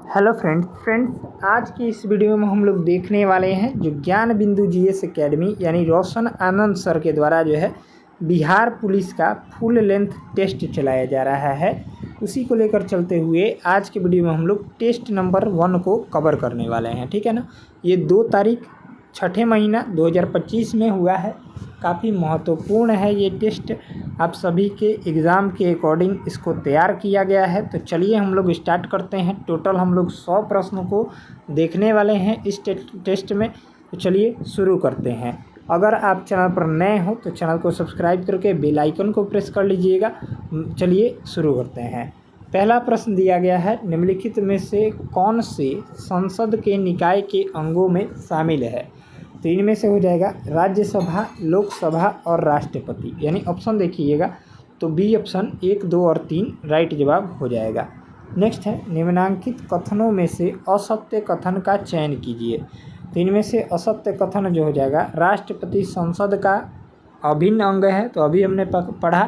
Hello friends आज की इस वीडियो में हम लोग देखने वाले हैं जो ज्ञान बिंदु जीएस एकेडमी यानी रोशन आनंद सर के द्वारा जो है बिहार पुलिस का फुल लेंथ टेस्ट चलाया जा रहा है। उसी को लेकर चलते हुए आज के वीडियो में हम लोग टेस्ट नंबर 1 को कवर करने वाले हैं, ठीक है ना। ये 2 तारीख 6ठे महीना 2025 में हुआ है। काफ़ी महत्वपूर्ण है ये टेस्ट, आप सभी के एग्ज़ाम के अकॉर्डिंग इसको तैयार किया गया है। तो चलिए हम लोग स्टार्ट करते हैं। टोटल हम लोग 100 प्रश्नों को देखने वाले हैं इस टेस्ट में। तो चलिए शुरू करते हैं। अगर आप चैनल पर नए हो तो चैनल को सब्सक्राइब करके बेल आइकन को प्रेस कर लीजिएगा। चलिए शुरू करते हैं। पहला प्रश्न दिया गया है, निम्नलिखित में से कौन से संसद के निकाय के अंगों में शामिल है। तो इनमें से हो जाएगा राज्यसभा, लोकसभा और राष्ट्रपति। यानी ऑप्शन देखिएगा तो बी ऑप्शन 1, 2 और 3 राइट जवाब हो जाएगा। नेक्स्ट है, निम्नांकित कथनों में से असत्य कथन का चयन कीजिए। तो इनमें से असत्य कथन जो हो जाएगा, राष्ट्रपति संसद का अभिन्न अंग है। तो अभी हमने पढ़ा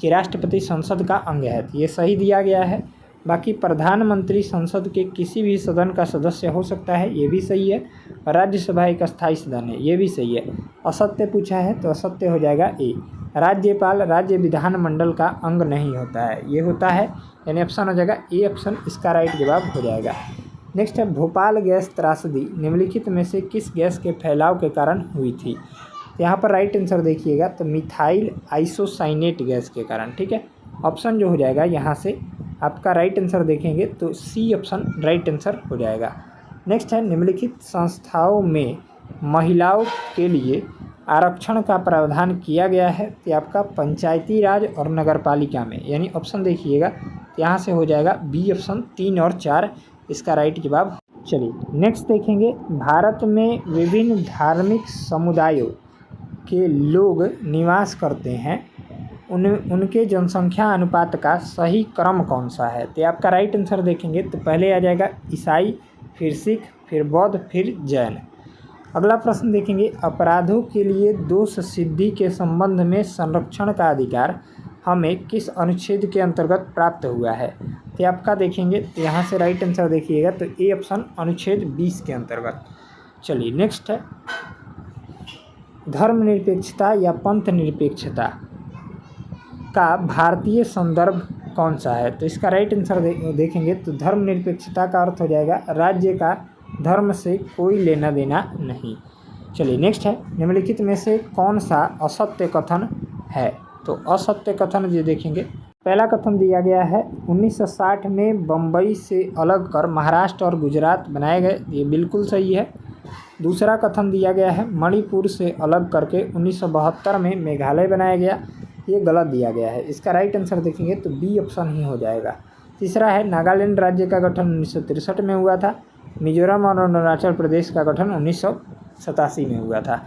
कि राष्ट्रपति संसद का अंग है, तो ये सही दिया गया है। बाकी प्रधानमंत्री संसद के किसी भी सदन का सदस्य हो सकता है, ये भी सही है। राज्यसभा एक अस्थायी सदन है, ये भी सही है। असत्य पूछा है तो असत्य हो जाएगा ए, राज्यपाल राज्य विधानमंडल का अंग नहीं होता है, ये होता है। यानी ऑप्शन हो जाएगा ए ऑप्शन इसका राइट जवाब हो जाएगा। नेक्स्ट है, भोपाल गैस त्रासदी निम्नलिखित में से किस गैस के फैलाव के कारण हुई थी। यहाँ पर राइट आंसर देखिएगा तो मिथाइल आइसोसाइनेट गैस के कारण, ठीक है। ऑप्शन जो हो जाएगा यहाँ से आपका राइट आंसर देखेंगे तो सी ऑप्शन राइट आंसर हो जाएगा। नेक्स्ट है, निम्नलिखित संस्थाओं में महिलाओं के लिए आरक्षण का प्रावधान किया गया है। तो आपका पंचायती राज और नगरपालिका में, यानी ऑप्शन देखिएगा तो यहाँ से हो जाएगा बी ऑप्शन 3 और 4 इसका राइट जवाब। चलिए नेक्स्ट देखेंगे, भारत में विभिन्न धार्मिक समुदायों के लोग निवास करते हैं, उनके जनसंख्या अनुपात का सही क्रम कौन सा है। तो आपका राइट आंसर देखेंगे तो पहले आ जाएगा ईसाई, फिर सिख, फिर बौद्ध, फिर जैन। अगला प्रश्न देखेंगे, अपराधों के लिए दोष सिद्धि के संबंध में संरक्षण का अधिकार हमें किस अनुच्छेद के अंतर्गत प्राप्त हुआ है। तो आपका देखेंगे तो यहाँ से राइट आंसर देखिएगा तो ए ऑप्शन अनुच्छेद 20 के अंतर्गत। चलिए नेक्स्ट है, धर्मनिरपेक्षता या पंथ निरपेक्षता का भारतीय संदर्भ कौन सा है। तो इसका राइट आंसर देखेंगे तो धर्मनिरपेक्षता का अर्थ हो जाएगा राज्य का धर्म से कोई लेना देना नहीं। चलिए नेक्स्ट है, निम्नलिखित में से कौन सा असत्य कथन है। तो असत्य कथन जो देखेंगे, पहला कथन दिया गया है 1960 में बम्बई से अलग कर महाराष्ट्र और गुजरात बनाए गए, ये बिल्कुल सही है। दूसरा कथन दिया गया है मणिपुर से अलग करके 1972 में मेघालय बनाया गया, ये गलत दिया गया है। इसका राइट आंसर देखेंगे तो बी ऑप्शन ही हो जाएगा। तीसरा है, नागालैंड राज्य का गठन 1963 में हुआ था, मिजोरम और अरुणाचल प्रदेश का गठन 1987 में हुआ था।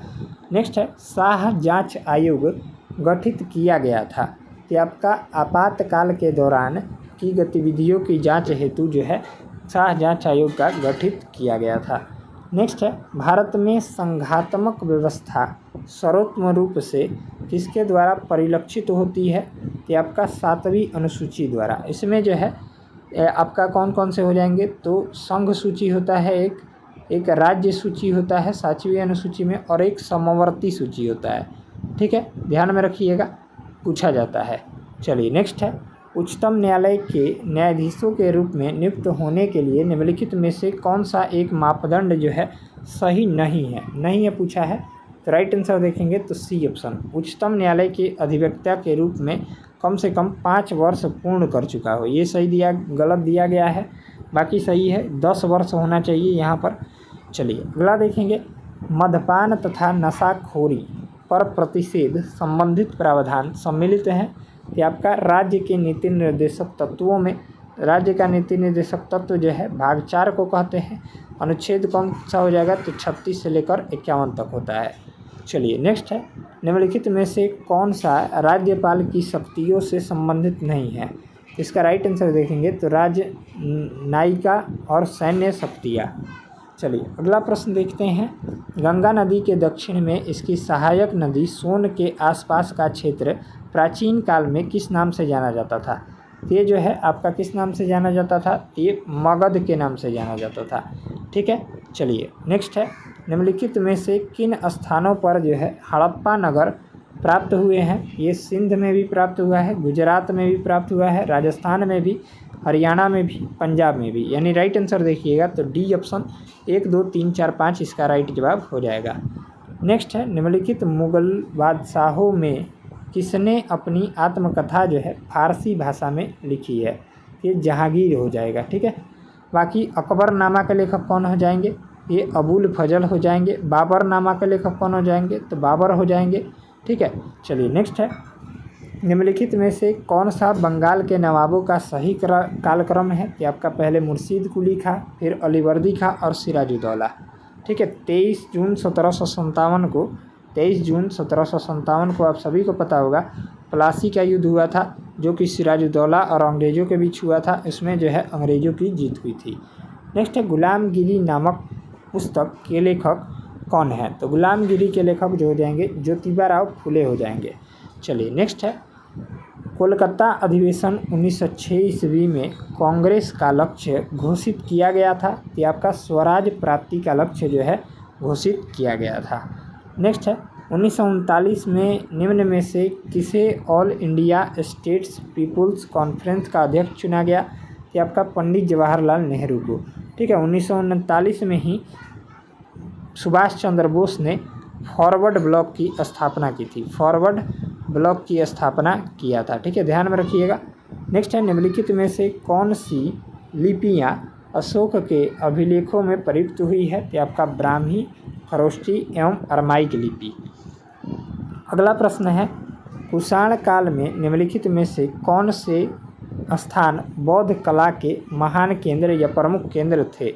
नेक्स्ट है, शाह जांच आयोग गठित किया गया था। तो आपका आपातकाल के दौरान की गतिविधियों की जांच हेतु जो है शाह जांच आयोग का गठित किया गया था। नेक्स्ट है, भारत में संघात्मक व्यवस्था सर्वोत्तम रूप से किसके द्वारा परिलक्षित होती है। तो आपका 7वीं अनुसूची द्वारा। इसमें जो है आपका कौन कौन से हो जाएंगे तो संघ सूची होता है, एक राज्य सूची होता है 7वीं अनुसूची में, और एक समवर्ती सूची होता है, ठीक है, ध्यान में रखिएगा, पूछा जाता है। चलिए नेक्स्ट है, उच्चतम न्यायालय के न्यायाधीशों के रूप में नियुक्त होने के लिए निम्नलिखित में से कौन सा एक मापदंड जो है सही नहीं है पूछा है। तो राइट आंसर देखेंगे तो सी ऑप्शन, उच्चतम न्यायालय के अधिवक्ता के रूप में कम से कम 5 वर्ष पूर्ण कर चुका हो, ये सही दिया, गलत दिया गया है। बाकी सही है, 10 वर्ष होना चाहिए यहाँ पर। चलिए अगला देखेंगे, मद्यपान तथा नशाखोरी पर प्रतिषेध संबंधित प्रावधान सम्मिलित हैं। कि आपका राज्य के नीति निर्देशक तत्वों में, राज्य का नीति निर्देशक तत्व जो है भाग 4 को कहते हैं। अनुच्छेद कौन सा हो जाएगा तो 36 से लेकर 51 तक होता है। चलिए नेक्स्ट है, निम्नलिखित में से कौन सा राज्यपाल की शक्तियों से संबंधित नहीं है। इसका राइट आंसर देखेंगे तो राज्य न्यायिका और सैन्य शक्तियाँ। चलिए अगला प्रश्न देखते हैं, गंगा नदी के दक्षिण में इसकी सहायक नदी सोन के आसपास का क्षेत्र प्राचीन काल में किस नाम से जाना जाता था। तो ये जो है आपका किस नाम से जाना जाता था, ये मगध के नाम से जाना जाता था। ठीक है, चलिए नेक्स्ट है, निम्नलिखित में से किन स्थानों पर जो है हड़प्पा नगर प्राप्त हुए हैं। ये सिंध में भी प्राप्त हुआ है, गुजरात में भी प्राप्त हुआ है, राजस्थान में भी, हरियाणा में भी, पंजाब में भी। यानी राइट आंसर देखिएगा तो डी ऑप्शन 1 2 3 4 5 इसका राइट जवाब हो जाएगा। नेक्स्ट है, निम्नलिखित मुगल बादशाहों में किसने अपनी आत्मकथा जो है फारसी भाषा में लिखी है। ये जहांगीर हो जाएगा। ठीक है, बाकी अकबरनामा के लेखक कौन हो जाएंगे, ये अबुल फजल हो जाएंगे। बाबरनामा के लेखक कौन हो जाएंगे, तो बाबर हो जाएंगे। ठीक है, चलिए नेक्स्ट है, निम्नलिखित में से कौन सा बंगाल के नवाबों का सही कालक्रम है। कि आपका पहले मुर्शीद कुली खां, फिर अलीवर्दी खां और सिराजुद्दौला। ठीक है, 23 जून 1757 को आप सभी को पता होगा प्लासी का युद्ध हुआ था, जो कि सिराजुद्दौला और अंग्रेज़ों के बीच हुआ था। इसमें जो है अंग्रेज़ों की जीत हुई थी। नेक्स्ट है, गुलामगिरी नामक पुस्तक के लेखक कौन है। तो गुलामगिरी के लेखक जो हो जाएंगे ज्योतिबा राव फुले हो जाएंगे। चलिए नेक्स्ट है, कोलकाता अधिवेशन 1906 ईस्वी में कांग्रेस का लक्ष्य घोषित किया गया था। कि आपका स्वराज प्राप्ति का लक्ष्य जो है घोषित किया गया था। नेक्स्ट है, 1939 में निम्न में से किसे all India states peoples conference का अध्यक्ष चुना गया। कि आपका पंडित जवाहरलाल नेहरू को। ठीक है, 1939 में ही सुभाष चंद्र बोस ने फॉरवर्ड ब्लॉक की स्थापना की थी, फॉरवर्ड ब्लॉक की स्थापना किया था। ठीक है, ध्यान में रखिएगा। नेक्स्ट है, निम्नलिखित में से कौन सी लिपियां अशोक के अभिलेखों में प्रयुक्त हुई है। तो आपका ब्राह्मी, खरोष्ठी एवं अरमाइक लिपि। अगला प्रश्न है, कुषाण काल में निम्नलिखित में से कौन से स्थान बौद्ध कला के महान केंद्र या प्रमुख केंद्र थे।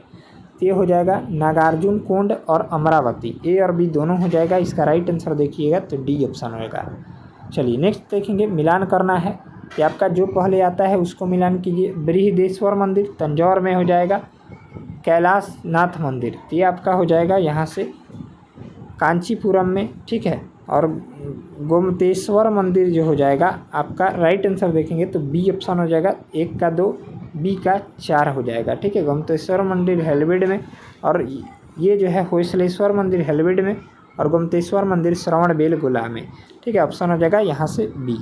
ये हो जाएगा नागार्जुन कोंड और अमरावती। ए और बी दोनों हो जाएगा। इसका राइट आंसर देखिएगा तो डी ऑप्शन होएगा। चलिए नेक्स्ट देखेंगे, मिलान करना है कि आपका जो पहले आता है उसको मिलान कीजिए। बृहदेश्वर मंदिर तंजौर में हो जाएगा, कैलाश नाथ मंदिर ये आपका हो जाएगा यहाँ से कांचीपुरम में। ठीक है, और गोमतेश्वर मंदिर जो हो जाएगा आपका राइट आंसर देखेंगे तो बी ऑप्शन हो जाएगा। 1 का 2, बी का 4 हो जाएगा। ठीक है, गोमतेश्वर मंदिर हेलवेड में, और ये जो है होयसलेश्वर मंदिर हेलवेड में, और गोमतेश्वर मंदिर श्रवणबेलगोला में। ठीक है, ऑप्शन हो जाएगा यहाँ से बी।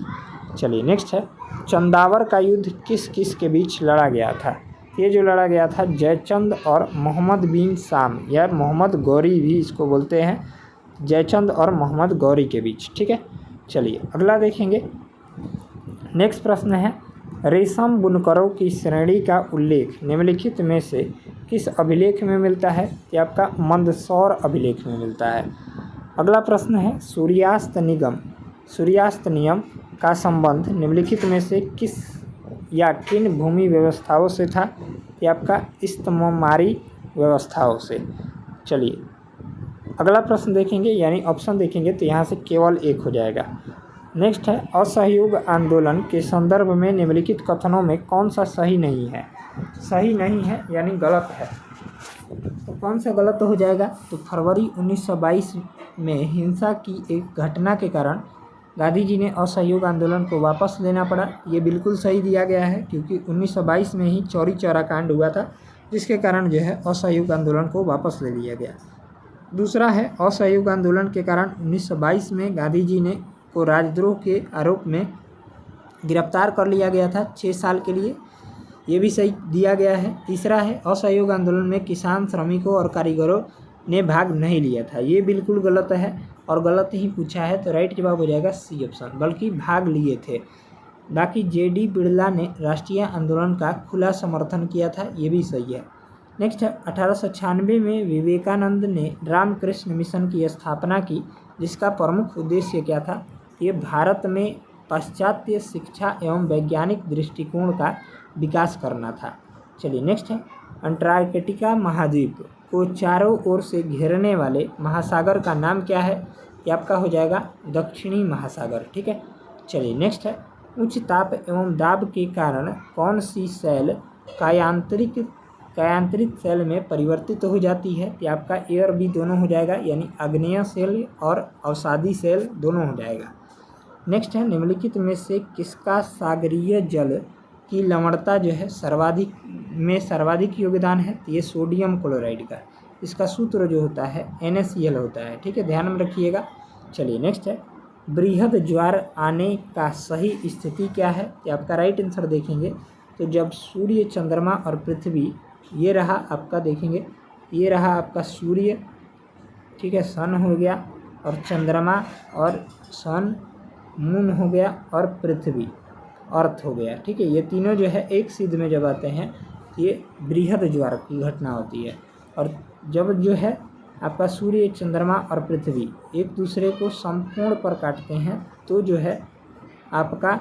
चलिए नेक्स्ट है, चंदावर का युद्ध किस किस के बीच लड़ा गया था। ये जो लड़ा गया था जयचंद और मोहम्मद बिन शाम, या मोहम्मद गौरी भी इसको बोलते हैं, जयचंद और मोहम्मद गौरी के बीच। ठीक है, चलिए अगला देखेंगे। नेक्स्ट प्रश्न है, रेशम बुनकरों की श्रेणी का उल्लेख निम्नलिखित में से किस अभिलेख में मिलता है। कि आपका मंदसौर अभिलेख में मिलता है। अगला प्रश्न है, सूर्यास्त नियम का संबंध निम्नलिखित में से किस या किन भूमि व्यवस्थाओं से था। कि आपका इस्तिमारी व्यवस्थाओं से। चलिए अगला प्रश्न देखेंगे, यानी ऑप्शन देखेंगे तो यहाँ से केवल एक हो जाएगा। नेक्स्ट है, असहयोग आंदोलन के संदर्भ में निम्नलिखित कथनों में कौन सा सही नहीं है। सही नहीं है यानी गलत है, तो कौन सा गलत हो जाएगा। तो फरवरी 1922 में हिंसा की एक घटना के कारण गांधी जी ने असहयोग आंदोलन को वापस लेना पड़ा। ये बिल्कुल सही दिया गया है, क्योंकि 1922 में ही चौरी चौरा कांड हुआ था, जिसके कारण जो है असहयोग आंदोलन को वापस ले लिया गया। दूसरा है, असहयोग आंदोलन के कारण 1922 में गांधी जी ने को राजद्रोह के आरोप में गिरफ्तार कर लिया गया था 6 साल के लिए। ये भी सही दिया गया है। तीसरा है, असहयोग आंदोलन में किसान, श्रमिकों और कारीगरों ने भाग नहीं लिया था। ये बिल्कुल गलत है और गलत ही पूछा है, तो राइट जवाब हो जाएगा सी ऑप्शन, बल्कि भाग लिए थे। बाकी जेडी बिरला ने राष्ट्रीय आंदोलन का खुला समर्थन किया था, ये भी सही है। नेक्स्ट है, 1896 में विवेकानंद ने रामकृष्ण मिशन की स्थापना की, जिसका प्रमुख उद्देश्य क्या था। ये भारत में पाश्चात्य शिक्षा एवं वैज्ञानिक दृष्टिकोण का विकास करना था। चलिए नेक्स्ट है, अंटार्कटिका महाद्वीप को चारों ओर से घेरने वाले महासागर का नाम क्या है। ये आपका हो जाएगा दक्षिणी महासागर। ठीक है, चलिए नेक्स्ट है, उच्च ताप एवं दाब के कारण कौन सी सेल कायांतरित सेल में परिवर्तित हो जाती है। कि आपका ए और बी दोनों हो जाएगा, यानी आग्नेय सेल और अवसादी सेल दोनों हो जाएगा। नेक्स्ट है, निम्नलिखित में से किसका सागरीय जल की लवणता जो है सर्वाधिक योगदान है, तो ये सोडियम क्लोराइड का। इसका सूत्र जो होता है NaCl होता है, ठीक है, ध्यान में रखिएगा। चलिए नेक्स्ट है, बृहद ज्वार आने का सही स्थिति क्या है? ये आपका राइट आंसर देखेंगे तो जब सूर्य, चंद्रमा और पृथ्वी, ये रहा आपका, देखेंगे ये रहा आपका सूर्य, ठीक है, सन हो गया, और चंद्रमा और सन, मून हो गया, और पृथ्वी अर्थ हो गया, ठीक है। ये तीनों जो है एक सिद्ध में जब आते हैं ये बृहद ज्वार की घटना होती है। और जब जो है आपका सूर्य, चंद्रमा और पृथ्वी एक दूसरे को समकोण पर काटते हैं तो जो है आपका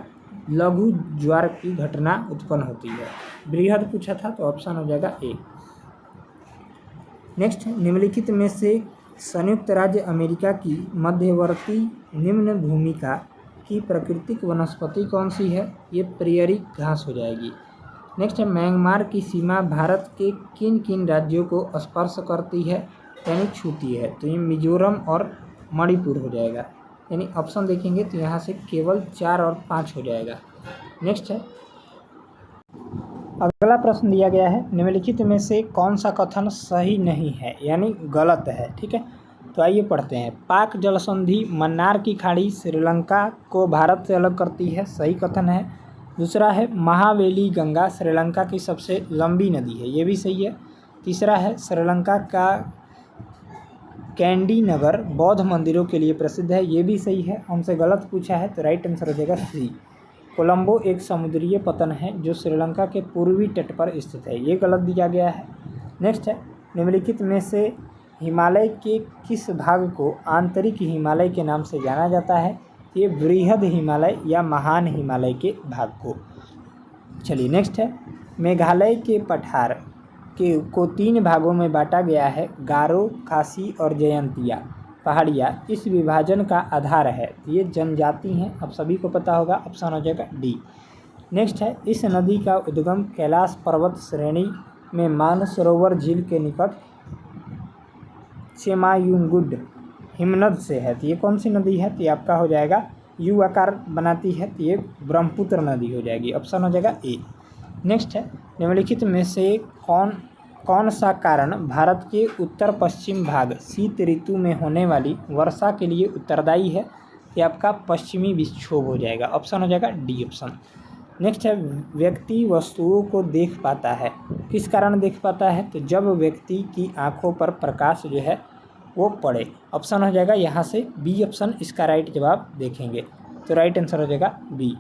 लघु ज्वार की घटना उत्पन्न होती है। बृहद पूछा था तो ऑप्शन हो जाएगा ए। नेक्स्ट, निम्नलिखित में से संयुक्त राज्य अमेरिका की मध्यवर्ती निम्न भूमिका की प्राकृतिक वनस्पति कौन सी है? ये प्रेयरी घास हो जाएगी। नेक्स्ट है, म्यांमार की सीमा भारत के किन किन राज्यों को स्पर्श करती है यानी छूती है? तो ये मिजोरम और मणिपुर हो जाएगा, यानी ऑप्शन देखेंगे तो यहाँ से केवल 4 और 5 हो जाएगा। नेक्स्ट है, अगला प्रश्न दिया गया है, निम्नलिखित में से कौन सा कथन सही नहीं है यानी गलत है, ठीक है। तो आइए पढ़ते हैं। पाक जल संधि मन्नार की खाड़ी श्रीलंका को भारत से अलग करती है, सही कथन है। दूसरा है, महावेली गंगा श्रीलंका की सबसे लंबी नदी है, ये भी सही है। तीसरा है, श्रीलंका का कैंडी नगर बौद्ध मंदिरों के लिए प्रसिद्ध है, ये भी सही है। हमसे गलत पूछा है तो राइट आंसर हो जाएगा सी। कोलंबो एक समुद्रीय पतन है जो श्रीलंका के पूर्वी तट पर स्थित है, ये गलत दिया गया है। नेक्स्ट है, निम्नलिखित में से हिमालय के किस भाग को आंतरिक हिमालय के नाम से जाना जाता है? ये बृहद हिमालय या महान हिमालय के भाग को। चलिए नेक्स्ट है, मेघालय के पठार को 3 भागों में बांटा गया है, गारो, खासी और जयंतिया पहाड़ियाँ इस विभाजन का आधार है, तो ये जनजाति हैं, अब सभी को पता होगा, ऑप्शन हो जाएगा डी। नेक्स्ट है, इस नदी का उद्गम कैलाश पर्वत श्रेणी में मानसरोवर झील के निकट चेमायुंगुड हिमनद से है, तो ये कौन सी नदी है? तो ये आपका हो जाएगा यू आकार बनाती है, तो ये ब्रह्मपुत्र नदी हो जाएगी, ऑप्शन हो जाएगा ए। नेक्स्ट है, निम्नलिखित में से कौन सा कारण भारत के उत्तर पश्चिम भाग शीत ऋतु में होने वाली वर्षा के लिए उत्तरदायी है? ये आपका पश्चिमी विक्षोभ हो जाएगा, ऑप्शन हो जाएगा डी ऑप्शन। नेक्स्ट है, व्यक्ति वस्तुओं को देख पाता है, किस कारण देख पाता है? तो जब व्यक्ति की आंखों पर प्रकाश जो है वो पड़े, ऑप्शन हो जाएगा यहाँ से बी ऑप्शन इसका राइट जवाब देखेंगे, तो राइट आंसर हो जाएगा बी।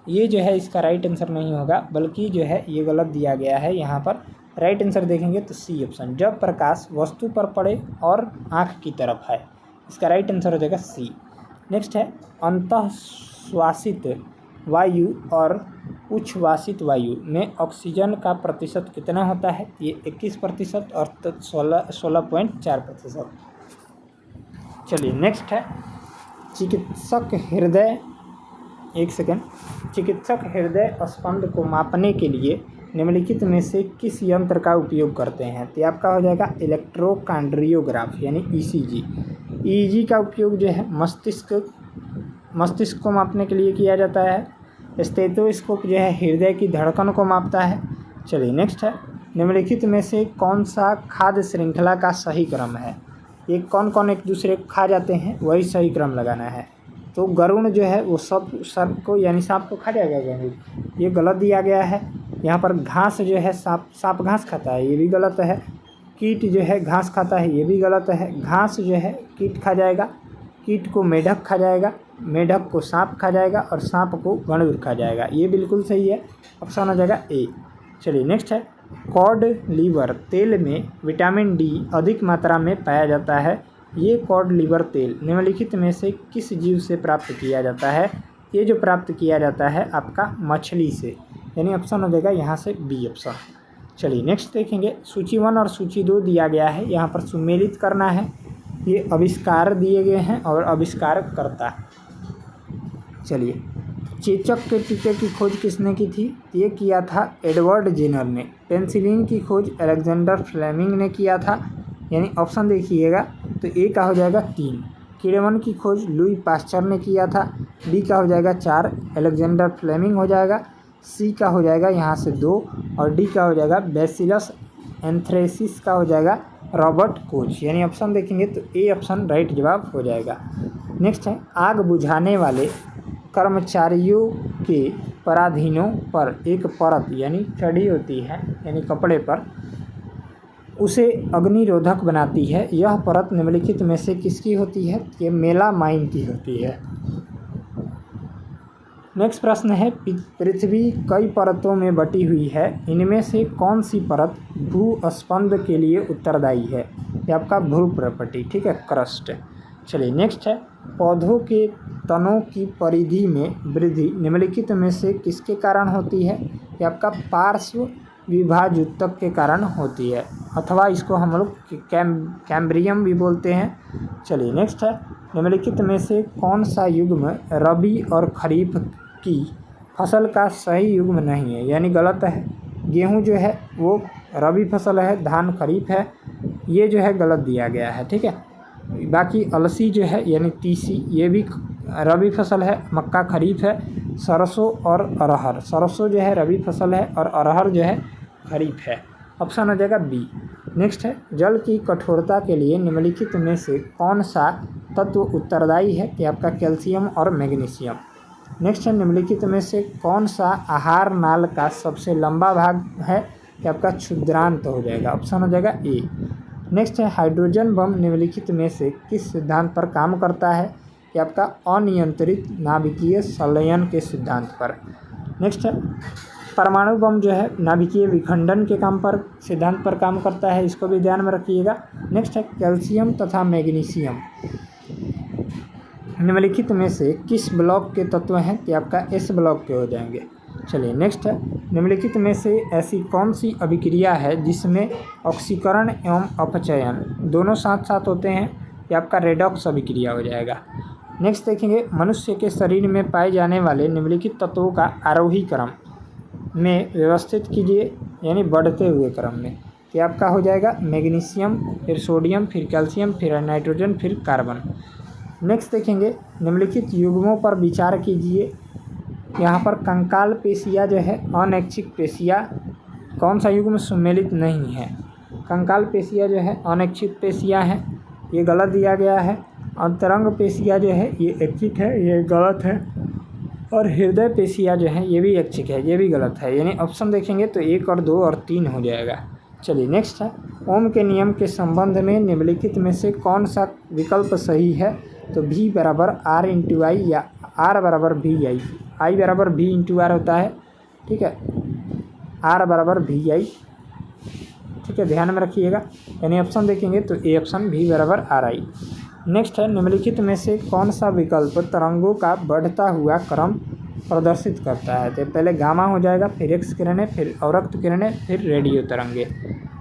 ये जो है इसका राइट आंसर नहीं होगा, बल्कि जो है ये गलत दिया गया है, यहाँ पर राइट आंसर देखेंगे तो सी ऑप्शन, जब प्रकाश वस्तु पर पड़े और आँख की तरफ है, इसका राइट आंसर हो जाएगा सी। नेक्स्ट है, अंतःश्वासित वायु और उच्छ्वासित वायु में ऑक्सीजन का प्रतिशत कितना होता है? ये 21% और 16.4%। चलिए नेक्स्ट है, चिकित्सक हृदय स्पंद को मापने के लिए निम्नलिखित में से किस यंत्र का उपयोग करते हैं? तो आपका हो जाएगा इलेक्ट्रोकार्डियोग्राफ यानी ECG। EEG का उपयोग जो है मस्तिष्क को मापने के लिए किया जाता है। स्टेथोस्कोप जो है हृदय की धड़कन को मापता है। चलिए नेक्स्ट है, निम्नलिखित में से कौन सा खाद्य श्रृंखला का सही क्रम है? ये कौन कौन एक दूसरे को खा जाते हैं, वही सही क्रम लगाना है। तो गरुड़ जो है वो सर्प को यानी सांप को खा जाएगा गरुड़, ये गलत दिया गया है। यहाँ पर घास जो है सांप घास खाता है, ये भी गलत है। कीट जो है घास खाता है, ये भी गलत है। घास जो है कीट खा जाएगा, कीट को मेढक खा जाएगा, मेढक को सांप खा जाएगा और सांप को गरुड़ खा जाएगा, ये बिल्कुल सही है, ऑप्शन हो जाएगा ए। चलिए नेक्स्ट है, कॉड लीवर तेल में विटामिन डी अधिक मात्रा में पाया जाता है। ये कॉड लीवर तेल निम्नलिखित में से किस जीव से प्राप्त किया जाता है? ये जो प्राप्त किया जाता है आपका मछली से, यानी ऑप्शन हो जाएगा यहाँ से बी ऑप्शन। चलिए नेक्स्ट देखेंगे, सूची 1 और सूची 2 दिया गया है, यहाँ पर सुमेलित करना है। ये आविष्कार दिए गए हैं और आविष्कारकर्ता। चलिए, चेचक के टीके की खोज किसने की थी? ये किया था एडवर्ड जेनर ने। पेनिसिलिन की खोज अलेक्जेंडर फ्लेमिंग ने किया था, यानी ऑप्शन देखिएगा तो ए का हो जाएगा 3। किण्वन की खोज लुई पास्चर ने किया था, बी का हो जाएगा 4 अलेक्जेंडर फ्लेमिंग हो जाएगा। सी का हो जाएगा यहाँ से 2 और डी का हो जाएगा बैसिलस एंथ्रेसिस का हो जाएगा रॉबर्ट कोच, यानी ऑप्शन देखेंगे तो ए ऑप्शन राइट जवाब हो जाएगा। नेक्स्ट है आग बुझाने वाले कर्मचारियों के पराधीनों पर एक परत यानी चढ़ी होती है यानी कपड़े पर, उसे अग्निरोधक बनाती है। यह परत निम्नलिखित में से किसकी होती है? ये मेलामाइन की होती है। नेक्स्ट प्रश्न है पृथ्वी कई परतों में बटी हुई है, इनमें से कौन सी परत भूस्पंद के लिए उत्तरदायी है? ये आपका भूप्रपटी, ठीक है, क्रस्ट। चलिए नेक्स्ट है पौधों के तनों की परिधि में वृद्धि निम्नलिखित में से किसके कारण होती है? ये आपका पार्श्व विभाजूतक के कारण होती है, अथवा इसको हम लोग कैम्ब्रियम भी बोलते हैं। चलिए नेक्स्ट है निम्नलिखित में से कौन सा युग्म रबी और खरीफ की फसल का सही युग्म नहीं है, यानी गलत है। गेहूं जो है वो रबी फसल है, धान खरीफ है, ये जो है गलत दिया गया है, ठीक है। बाकी अलसी जो है यानी तीसी ये भी रबी फसल है, मक्का खरीफ है, सरसों और अरहर, सरसों जो है रबी फसल है और अरहर जो है खरीफ है। ऑप्शन हो जाएगा बी। नेक्स्ट है जल की कठोरता के लिए निम्नलिखित में से कौन सा तत्व उत्तरदायी है? कि आपका कैल्शियम और मैग्नीशियम। नेक्स्ट है निम्नलिखित में से कौन सा आहार नाल का सबसे लंबा भाग है? कि आपका क्षुद्रांत हो जाएगा, ऑप्शन हो जाएगा ए। नेक्स्ट है हाइड्रोजन बम निम्नलिखित में से किस सिद्धांत पर काम करता है? कि आपका अनियंत्रित नाभिकीय संलयन के सिद्धांत पर। नेक्स्ट है परमाणु बम जो है नाभिकीय विखंडन के सिद्धांत पर काम करता है, इसको भी ध्यान में रखिएगा। नेक्स्ट है कैल्शियम तथा मैग्नीशियम निम्नलिखित में से किस ब्लॉक के तत्व हैं? कि आपका एस ब्लॉक के हो जाएंगे। चलिए नेक्स्ट है निम्नलिखित में से ऐसी कौन सी अभिक्रिया है जिसमें ऑक्सीकरण एवं अपचयन दोनों साथ साथ होते हैं? कि आपका रेडॉक्स अभिक्रिया हो जाएगा। नेक्स्ट देखेंगे मनुष्य के शरीर में पाए जाने वाले निम्नलिखित तत्वों का आरोही क्रम में व्यवस्थित कीजिए, यानी बढ़ते हुए क्रम में। कि आपका हो जाएगा मैग्नीशियम, फिर सोडियम, फिर कैल्शियम, फिर नाइट्रोजन, फिर कार्बन। नेक्स्ट देखेंगे निम्नलिखित युग्मों पर विचार कीजिए। यहाँ पर कंकाल पेशिया जो है अनैच्छिक पेशिया कौन सा युग्म सम्मिलित नहीं है? कंकाल पेशिया जो है अनैच्छिक पेशिया है, ये गलत दिया गया है। अंतरंग पेशिया जो है ये ऐच्छिक है, ये गलत है। और हृदय पेशिया जो है ये भी ऐच्छिक है, ये भी गलत है। यानी ऑप्शन देखेंगे तो 1 और 2 और 3 हो जाएगा। चलिए नेक्स्ट है ओम के नियम के संबंध में निम्नलिखित में से कौन सा विकल्प सही है? तो V बराबर R इंटू आई या R बराबर V आई, I बराबर V इंटू R होता है, ठीक है, R बराबर V आई, ठीक है, ध्यान में रखिएगा। यानी ऑप्शन देखेंगे तो ए ऑप्शन V बराबर R आई। नेक्स्ट है निम्नलिखित में से कौन सा विकल्प तरंगों का बढ़ता हुआ क्रम प्रदर्शित करता है? तो पहले गामा हो जाएगा, फिर एक्स किरणें, फिर अवरक्त किरणें, फिर रेडियो तरंगे।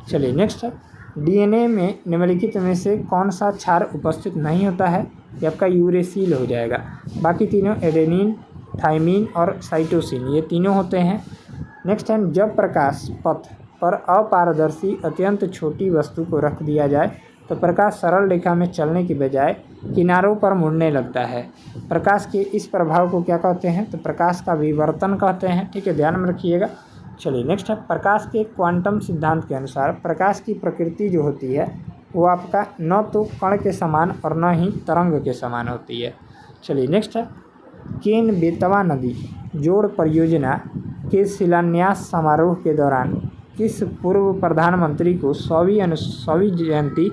चलिए नेक्स्ट है डीएनए में निम्नलिखित में से कौन सा क्षार उपस्थित नहीं होता है? ये आपका यूरेसिल हो जाएगा। बाकी तीनों एडेनिन, थाइमिन और साइटोसिन ये तीनों होते हैं। नेक्स्ट है जब प्रकाश पथ पर अपारदर्शी अत्यंत छोटी वस्तु को रख दिया जाए तो प्रकाश सरल रेखा में चलने की बजाय किनारों पर मुड़ने लगता है। प्रकाश के इस प्रभाव को क्या कहते हैं? तो प्रकाश का विवर्तन कहते हैं, ठीक है, ध्यान में रखिएगा। चलिए नेक्स्ट है प्रकाश के क्वांटम सिद्धांत के अनुसार प्रकाश की प्रकृति जो होती है वो आपका न तो कण के समान और न ही तरंग के समान होती है। चलिए नेक्स्ट है केन बेतवा नदी जोड़ परियोजना के शिलान्यास समारोह के दौरान किस पूर्व प्रधानमंत्री को 100वीं जयंती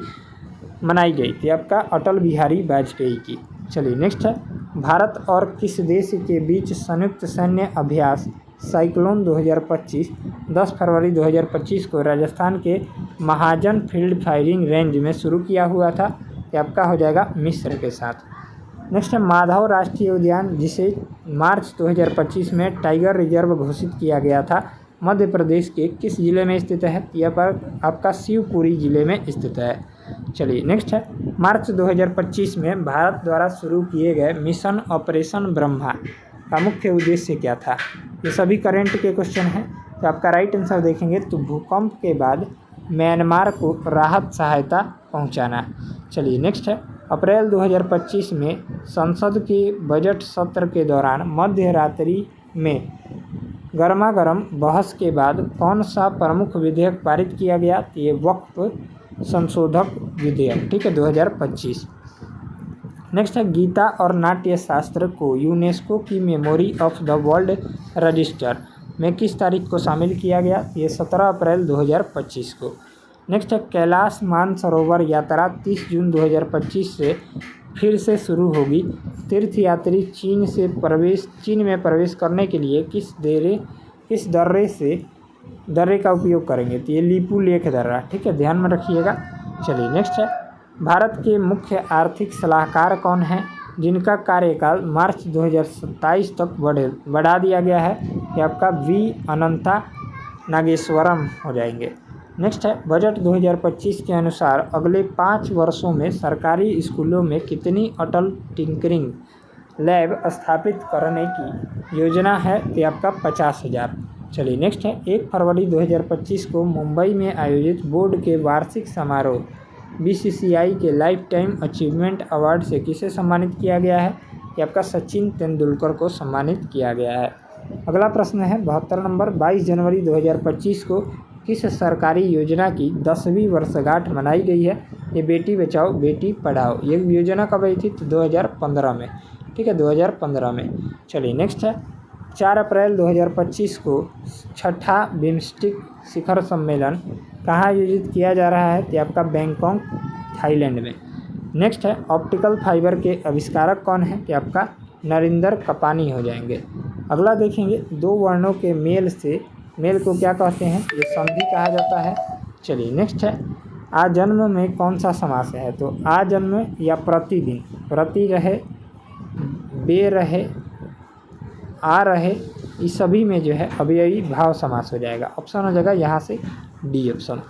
मनाई गई थी? आपका अटल बिहारी वाजपेयी की। चलिए नेक्स्ट है भारत और किस देश के बीच संयुक्त सैन्य अभ्यास साइक्लोन 2025 10 फरवरी 2025 को राजस्थान के महाजन फील्ड फायरिंग रेंज में शुरू किया हुआ था? ये आपका हो जाएगा मिस्र के साथ। नेक्स्ट है माधव राष्ट्रीय उद्यान जिसे मार्च 2025 में टाइगर रिजर्व घोषित किया गया था मध्य प्रदेश के किस जिले में स्थित है? यह पर आपका शिवपुरी जिले में स्थित है। चलिए नेक्स्ट है मार्च 2025 में भारत द्वारा शुरू किए गए मिशन ऑपरेशन ब्रह्मा का मुख्य उद्देश्य क्या था? ये सभी करंट के क्वेश्चन हैं, तो आपका राइट आंसर देखेंगे तो भूकंप के बाद म्यांमार को राहत सहायता पहुंचाना। चलिए नेक्स्ट है अप्रैल 2025 में संसद के बजट सत्र के दौरान मध्य रात्रि में गर्मा गर्म बहस के बाद कौन सा प्रमुख विधेयक पारित किया गया? तो ये वक्फ संशोधक विधेयक, ठीक है, 2025। नेक्स्ट है, गीता और नाट्य शास्त्र को यूनेस्को की memory of the world register में किस तारीख को शामिल किया गया? ये 17 अप्रैल 2025 को। नेक्स्ट है, कैलाश मानसरोवर यात्रा 30 जून 2025 से फिर से शुरू होगी। तीर्थयात्री चीन में प्रवेश करने के लिए किस दर्रे का उपयोग करेंगे? तो ये लिपू लेख दर्रा, ठीक है, ध्यान में रखिएगा। चलिए नेक्स्ट है, भारत के मुख्य आर्थिक सलाहकार कौन हैं जिनका कार्यकाल मार्च 2027 तक बढ़ा दिया गया है? ये आपका वी अनंता नागेश्वरम हो जाएंगे। नेक्स्ट है, बजट 2025 के अनुसार अगले 5 वर्षों में सरकारी स्कूलों में कितनी अटल टिंकरिंग लैब स्थापित करने की योजना है? तो आपका 50,000। चलिए नेक्स्ट है, 1 फरवरी 2025 को मुंबई में आयोजित बोर्ड के वार्षिक समारोह BCCI के लाइफ टाइम अचीवमेंट अवार्ड से किसे सम्मानित किया गया है? ये आपका सचिन तेंदुलकर को सम्मानित किया गया है। अगला प्रश्न है 72 नंबर, 22 जनवरी 2025 को किस सरकारी योजना की 10वीं वर्षगांठ मनाई गई है? ये बेटी बचाओ बेटी पढ़ाओ। ये योजना कब आई थी? तो 2015 में, ठीक है, 2015 में। चलिए नेक्स्ट है, 4 अप्रैल 2025 को 6ठा बिम्स्टेक शिखर सम्मेलन कहाँ आयोजित किया जा रहा है? तो आपका बैंकॉक, थाईलैंड में। नेक्स्ट है, ऑप्टिकल फाइबर के आविष्कारक कौन है? तो आपका नरेंद्र कपानी हो जाएंगे। अगला देखेंगे, 2 वर्णों के मेल को क्या कहते हैं? ये संधि कहा जाता है। चलिए नेक्स्ट है, आजन्म में कौन सा समास है? तो आजन्म या प्रतिदिन, प्रति रहे, बे रहे, आ रहे, इस सभी में जो है अव्ययी भाव समास हो जाएगा। ऑप्शन हो जाएगा यहाँ से डी ऑप्शन।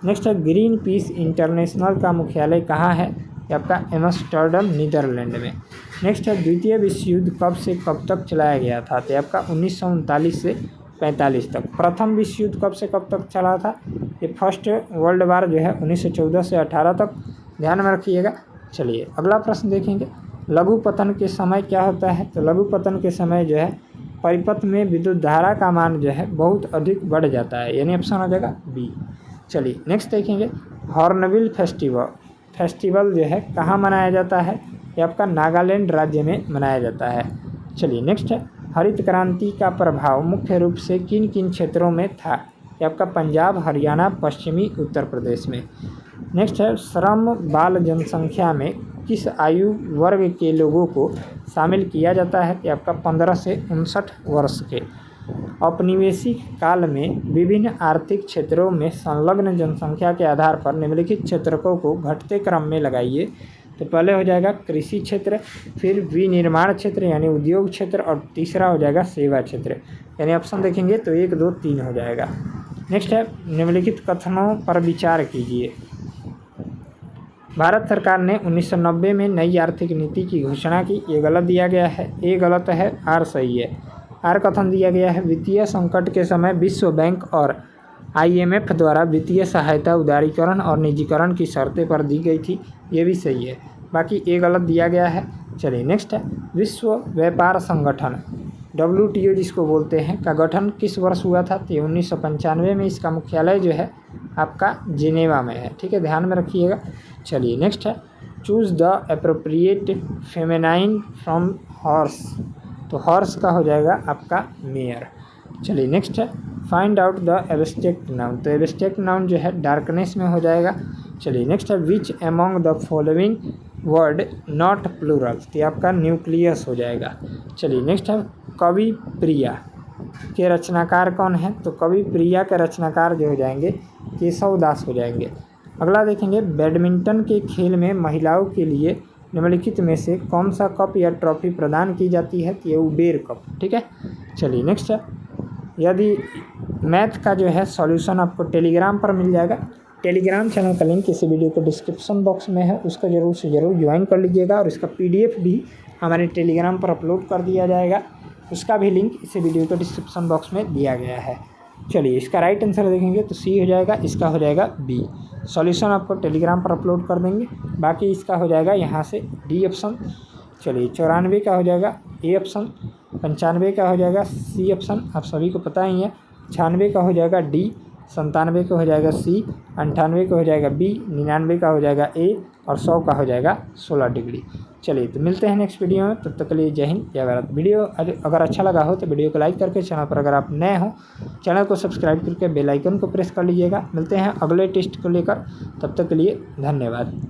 नेक्स्ट है, ग्रीन पीस इंटरनेशनल का मुख्यालय कहाँ है? ये आपका एम्स्टर्डम, नीदरलैंड में। नेक्स्ट है, द्वितीय विश्व युद्ध कब से कब तक चलाया गया था? तो आपका 1939 से 45 तक। प्रथम विश्व युद्ध कब से कब तक चला था? ये फर्स्ट वर्ल्ड वार जो है 1914 से 18 तक, ध्यान में रखिएगा। चलिए अगला प्रश्न देखेंगे, लघु पतन के समय क्या होता है? तो लघु पतन के समय जो है परिपथ में विद्युत धारा का मान जो है बहुत अधिक बढ़ जाता है, यानी ऑप्शन हो जाएगा बी। चलिए नेक्स्ट देखेंगे, हॉर्नबिल फेस्टिवल जो है कहाँ मनाया जाता है? ये आपका नागालैंड राज्य में मनाया जाता है। चलिए नेक्स्ट है, हरित क्रांति का प्रभाव मुख्य रूप से किन किन क्षेत्रों में था? ये आपका पंजाब, हरियाणा, पश्चिमी उत्तर प्रदेश में। नेक्स्ट है, श्रम बाल जनसंख्या में किस आयु वर्ग के लोगों को शामिल किया जाता है? कि आपका 15 से 59 वर्ष के। औपनिवेशिक काल में विभिन्न आर्थिक क्षेत्रों में संलग्न जनसंख्या के आधार पर निम्नलिखित क्षेत्रकों को घटते क्रम में लगाइए। तो पहले हो जाएगा कृषि क्षेत्र, फिर विनिर्माण क्षेत्र यानी उद्योग क्षेत्र, और तीसरा हो जाएगा सेवा क्षेत्र, यानी ऑप्शन देखेंगे तो 1, 2, 3 हो जाएगा। नेक्स्ट है, निम्नलिखित कथनों पर विचार कीजिए। भारत सरकार ने 1990 में नई आर्थिक नीति की घोषणा की, ये गलत दिया गया है, ए गलत है, आर सही है। आर कथन दिया गया है, वित्तीय संकट के समय विश्व बैंक और IMF द्वारा वित्तीय सहायता उदारीकरण और निजीकरण की शर्तें पर दी गई थी, ये भी सही है। बाकी ए गलत दिया गया है। चलिए नेक्स्ट है, विश्व व्यापार संगठन WTO जिसको बोलते हैं का गठन किस वर्ष हुआ था? तो 1995 में। इसका मुख्यालय जो है आपका जिनेवा में है, ठीक है, ध्यान में रखिएगा। चलिए नेक्स्ट है, choose the appropriate feminine from horse, तो हॉर्स का हो जाएगा आपका मेयर। चलिए नेक्स्ट है, find out the abstract noun, तो एब्स्ट्रैक्ट नाउन जो है डार्कनेस में हो जाएगा। चलिए नेक्स्ट है, which among the following word not plural, तो आपका न्यूक्लियस हो जाएगा। चलिए नेक्स्ट है, कवि प्रिया के रचनाकार कौन है? तो कवि प्रिया के रचनाकार जो हो जाएंगे केशव दास हो जाएंगे। अगला देखेंगे, बैडमिंटन के खेल में महिलाओं के लिए निम्नलिखित में से कौन सा कप या ट्रॉफी प्रदान की जाती है? तो ये उबेर कप, ठीक है। चलिए नेक्स्ट है, यदि मैथ का जो है सॉल्यूशन आपको टेलीग्राम पर मिल जाएगा। टेलीग्राम चैनल का लिंक इस वीडियो के डिस्क्रिप्शन बॉक्स में है, उसका ज़रूर से ज़रूर ज्वाइन कर लीजिएगा, और इसका PDF भी हमारे टेलीग्राम पर अपलोड कर दिया जाएगा, उसका भी लिंक इस वीडियो के डिस्क्रिप्शन बॉक्स में दिया गया है। चलिए इसका राइट आंसर देखेंगे तो सी हो जाएगा, इसका हो जाएगा बी। सॉल्यूशन आपको टेलीग्राम पर अपलोड कर देंगे, बाकी इसका हो जाएगा यहाँ से डी ऑप्शन। चलिए 94 का हो जाएगा ए ऑप्शन, 95 का हो जाएगा सी ऑप्शन, आप सभी को पता ही है। 96 का हो जाएगा डी, 97 का हो जाएगा सी, 98 का हो जाएगा बी, 99 का हो जाएगा ए और 100 का हो जाएगा 16 डिग्री। चलिए तो मिलते हैं नेक्स्ट वीडियो में, तब तक के लिए जय हिंद जय भारत। वीडियो अगर अच्छा लगा हो तो वीडियो को लाइक करके, चैनल पर अगर आप नए हो चैनल को सब्सक्राइब करके बेल आइकन को प्रेस कर लीजिएगा। मिलते हैं अगले टेस्ट को लेकर, तब तक के लिए धन्यवाद।